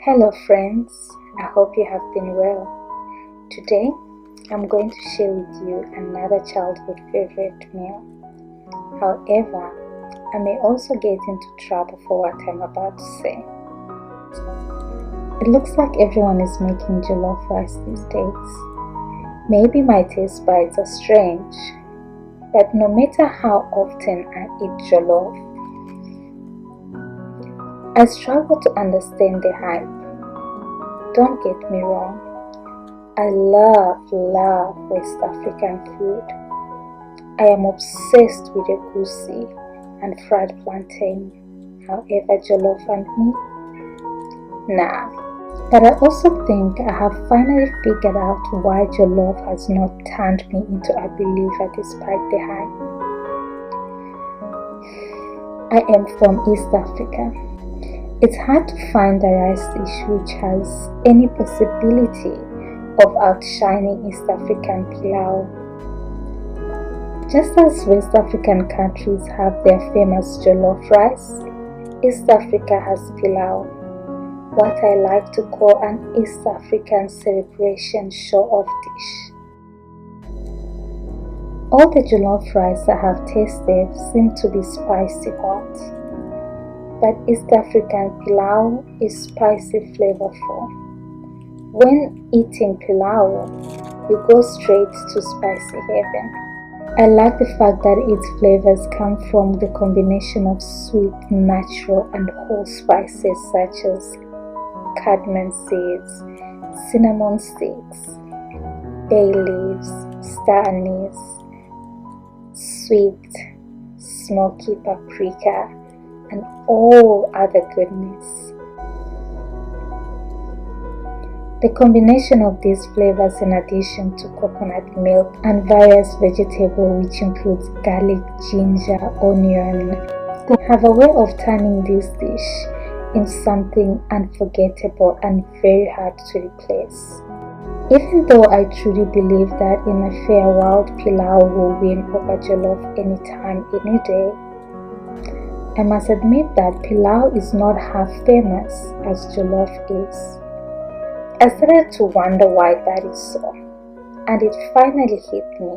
Hello friends, I hope you have been well. Today, I'm going to share with you another childhood favorite meal. However, I may also get into trouble for what I'm about to say. It looks like everyone is making jollof rice these days. Maybe my taste buds are strange, but no matter how often I eat jollof, I struggle to understand the hype. Don't get me wrong, I love West African food. I am obsessed with egusi and fried plantain. However, jollof and me? Nah. But I also think I have finally figured out why jollof has not turned me into a believer despite the hype. I am from East Africa. It's hard to find a rice dish which has any possibility of outshining East African pilau. Just as West African countries have their famous jollof rice, East Africa has pilau, what I like to call an East African celebration show-off dish. All the jollof rice I have tasted seem to be spicy hot. But East African pilau is spicy flavorful. When eating pilau, you go straight to spicy heaven. I like the fact that its flavors come from the combination of sweet, natural and whole spices such as cardamom seeds, cinnamon sticks, bay leaves, star anise, sweet, smoky paprika, and all other goodness. The combination of these flavors in addition to coconut milk and various vegetables which includes garlic, ginger, onion, they have a way of turning this dish into something unforgettable and very hard to replace. Even though I truly believe that in a fair world pilau will win over jollof anytime, any day, I must admit that pilau is not half famous as jollof is. I started to wonder why that is so, and it finally hit me.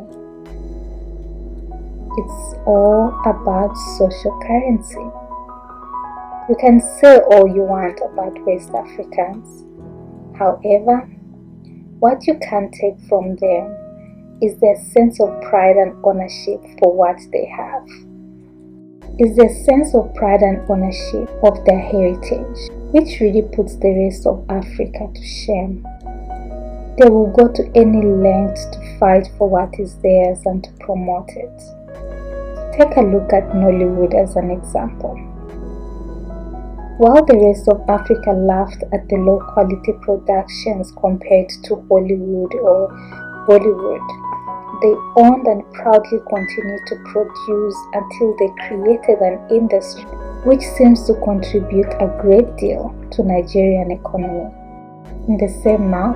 It's all about social currency. You can say all you want about West Africans. However, what you can't take from them is their sense of pride and ownership for what they have. Is their sense of pride and ownership of their heritage, which really puts the rest of Africa to shame. They will go to any length to fight for what is theirs and to promote it. Take a look at Nollywood as an example. While the rest of Africa laughed at the low quality productions compared to Hollywood or Bollywood, they owned and proudly continued to produce until they created an industry which seems to contribute a great deal to Nigerian economy. In the same mouth,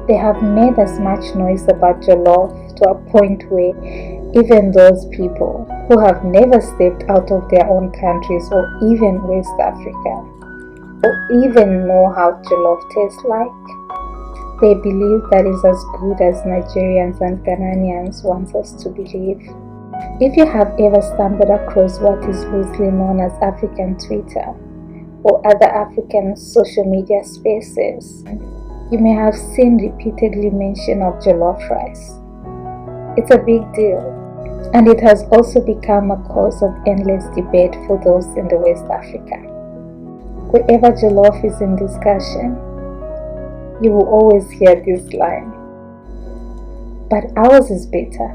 they have made as much noise about jollof to a point where even those people who have never stepped out of their own countries or even West Africa or even know how jollof tastes like, they believe that is as good as Nigerians and Ghanaians want us to believe. If you have ever stumbled across what is loosely known as African Twitter or other African social media spaces, you may have seen repeatedly mention of jollof rice. It's a big deal, and it has also become a cause of endless debate for those in the West Africa. Wherever jollof is in discussion, you will always hear this line, but ours is better.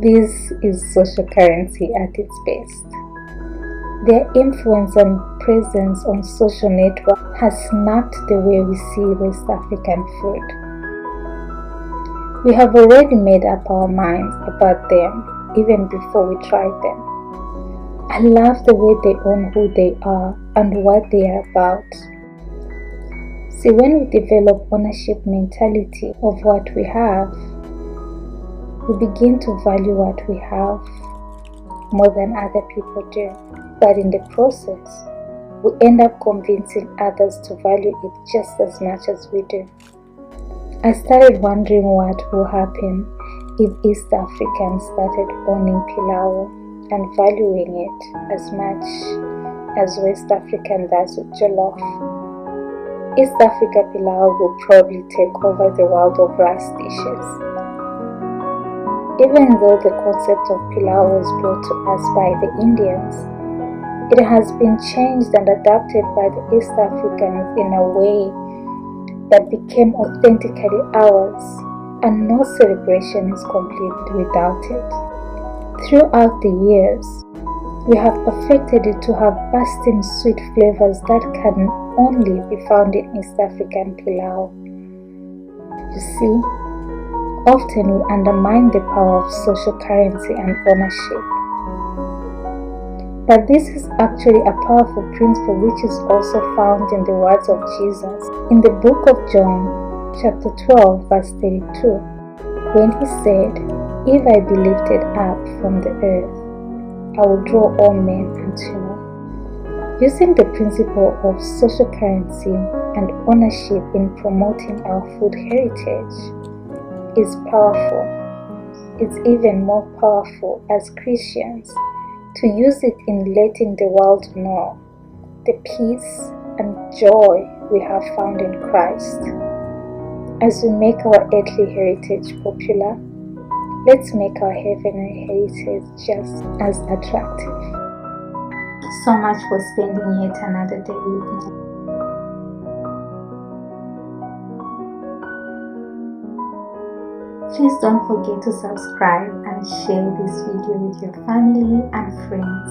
This is social currency at its best. Their influence and presence on social networks has snapped the way we see West African food. We have already made up our minds about them even before we try them. I love the way they own who they are and what they are about. See, when we develop ownership mentality of what we have, we begin to value what we have more than other people do. But in the process, we end up convincing others to value it just as much as we do. I started wondering what will happen if East Africans started owning pilau and valuing it as much as West African does with jollof. East Africa pilau will probably take over the world of rice dishes. Even though the concept of pilau was brought to us by the Indians, it has been changed and adapted by the East Africans in a way that became authentically ours, and no celebration is complete without it. Throughout the years, we have perfected it to have bursting sweet flavors that can only be found in East African pilau. You see, often we undermine the power of social currency and ownership. But this is actually a powerful principle which is also found in the words of Jesus in the book of John, chapter 12, verse 32, when he said, "If I be lifted up from the earth, I will draw all men unto me." Using the principle of social currency and ownership in promoting our food heritage is powerful. It's even more powerful as Christians to use it in letting the world know the peace and joy we have found in Christ. As we make our earthly heritage popular, let's make our heavenly heritage just as attractive. Thank you so much for spending yet another day with me. Please don't forget to subscribe and share this video with your family and friends.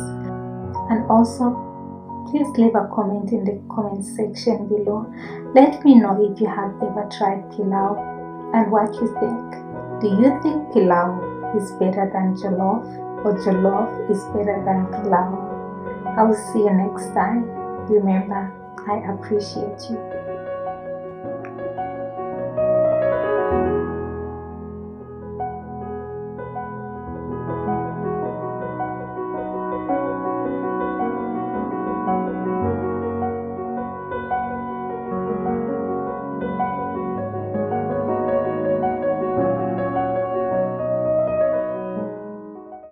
And also, please leave a comment in the comment section below. Let me know if you have ever tried pilau and what you think. Do you think pilau is better than jollof, or jollof is better than pilau? I will see you next time. Remember, I appreciate you.